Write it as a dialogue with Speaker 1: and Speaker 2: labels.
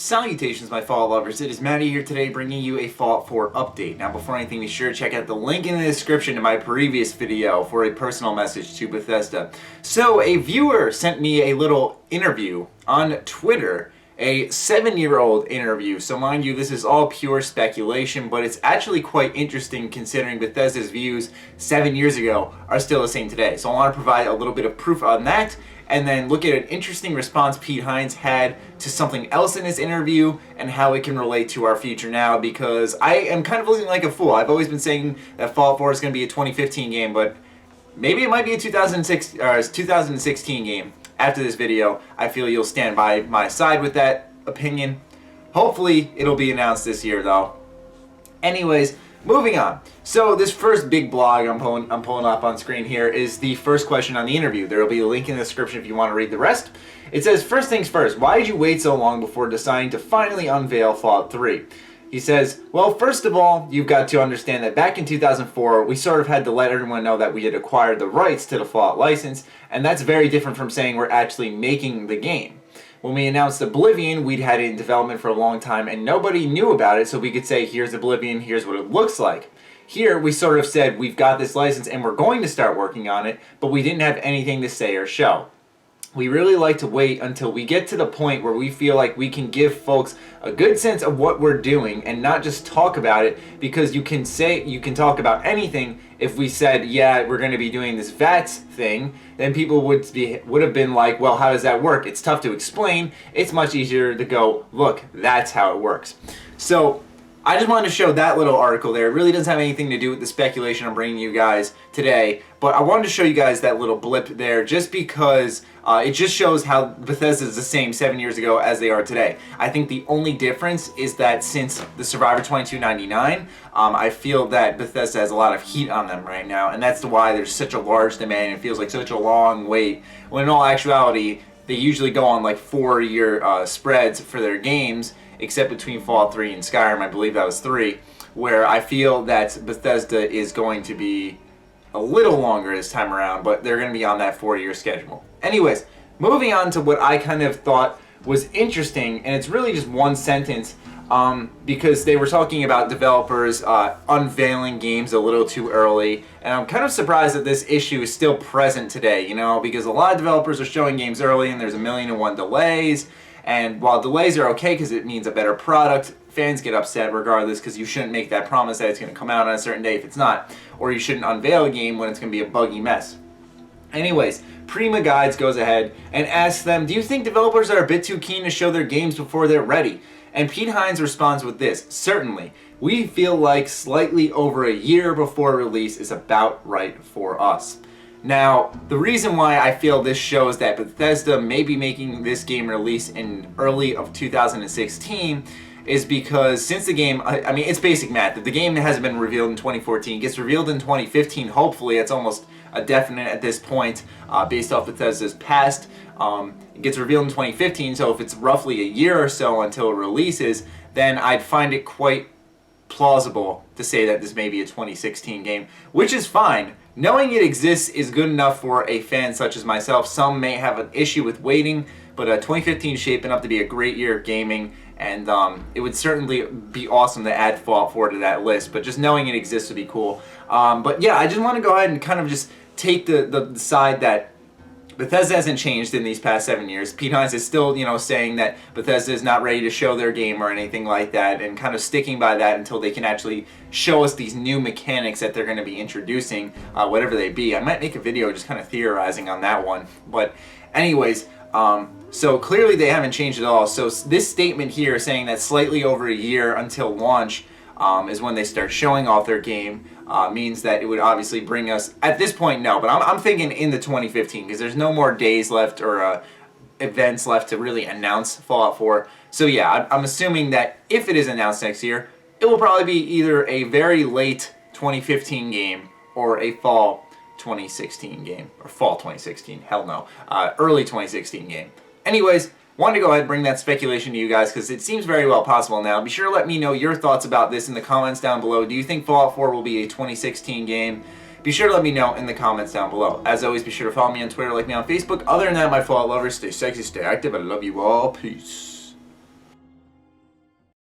Speaker 1: Salutations, my Fallout lovers. It is Matty here today bringing you a Fallout 4 update. Now, before anything, be sure to check out the link in the description to my previous video for a personal message to Bethesda. So, a viewer sent me a little interview on Twitter, a 7-year-old interview. So, mind you, this is all pure speculation, but it's actually quite interesting considering Bethesda's views 7 years ago are still the same today. So, I want to provide a little bit of proof on that, and then look at an interesting response Hines had to something else in his interview and how it can relate to our future now, because I am kind of looking like a fool. I've always been saying that Fallout 4 is going to be a 2015 game, but maybe it might be a 2016 game. After this video, I feel you'll stand by my side with that opinion. Hopefully, it'll be announced this year, though. Anyways, moving on. So this first big blog I'm pulling up on screen here is the first question on the interview. There will be a link in the description if you want to read the rest. It says, first things first, why did you wait so long before deciding to finally unveil Fallout 3? He says, well, first of all, you've got to understand that back in 2004, we sort of had to let everyone know that we had acquired the rights to the Fallout license, and that's very different from saying we're actually making the game. When we announced Oblivion, we'd had it in development for a long time, and nobody knew about it, so we could say, here's Oblivion, here's what it looks like. Here, we sort of said, we've got this license and we're going to start working on it, but we didn't have anything to say or show. We really like to wait until we get to the point where we feel like we can give folks a good sense of what we're doing and not just talk about it, because you can talk about anything. If we said, yeah, we're going to be doing this VATS thing, then people would have been like, well, how does that work? It's tough to explain. It's much easier to go, look, that's how it works. So I just wanted to show that little article there. It really doesn't have anything to do with the speculation I'm bringing you guys today, but I wanted to show you guys that little blip there just because it just shows how Bethesda is the same 7 years ago as they are today. I think the only difference is that since the Survivor 2299, I feel that Bethesda has a lot of heat on them right now, and that's why there's such a large demand. It feels like such a long wait, when in all actuality, they usually go on like 4-year spreads for their games, except between Fallout 3 and Skyrim. I believe that was 3, where I feel that Bethesda is going to be a little longer this time around, but they're going to be on that 4-year schedule. Anyways, moving on to what I kind of thought was interesting, and it's really just one sentence, because they were talking about developers unveiling games a little too early, and I'm kind of surprised that this issue is still present today, you know, because a lot of developers are showing games early and there's 1,000,001 delays. And while delays are okay because it means a better product, fans get upset regardless, because you shouldn't make that promise that it's going to come out on a certain day if it's not. Or you shouldn't unveil a game when it's going to be a buggy mess. Anyways, Prima Guides goes ahead and asks them, do you think developers are a bit too keen to show their games before they're ready? And Hines responds with this, certainly. We feel like slightly over a year before release is about right for us. Now, the reason why I feel this shows that Bethesda may be making this game release in early of 2016 is because since the game, I mean, it's basic math. If the game hasn't been revealed in 2014, gets revealed in 2015, hopefully, it's almost a definite at this point based off Bethesda's past. It gets revealed in 2015, so if it's roughly a year or so until it releases, then I'd find it quite plausible to say that this may be a 2016 game, which is fine. Knowing it exists is good enough for a fan such as myself. Some may have an issue with waiting, but 2015 is shaping up to be a great year of gaming, and it would certainly be awesome to add Fallout 4 to that list, but just knowing it exists would be cool. But yeah, I just want to go ahead and kind of just take the side that Bethesda hasn't changed in these past 7 years. Hines is still, you know, saying that Bethesda is not ready to show their game or anything like that, and kind of sticking by that until they can actually show us these new mechanics that they're going to be introducing, whatever they be. I might make a video just kind of theorizing on that one. But anyways, so clearly they haven't changed at all. So this statement here saying that slightly over a year until launch is when they start showing off their game, means that it would obviously bring us, at this point, no, but I'm thinking in the 2015, because there's no more days left or events left to really announce Fallout 4. So yeah, I'm assuming that if it is announced next year, it will probably be either a very late 2015 game or a fall 2016 game, or fall 2016, hell no, early 2016 game. Anyways, wanted to go ahead and bring that speculation to you guys because it seems very well possible now. Be sure to let me know your thoughts about this in the comments down below. Do you think Fallout 4 will be a 2016 game? Be sure to let me know in the comments down below. As always, be sure to follow me on Twitter, like me on Facebook. Other than that, my Fallout lovers, stay sexy, stay active. I love you all. Peace.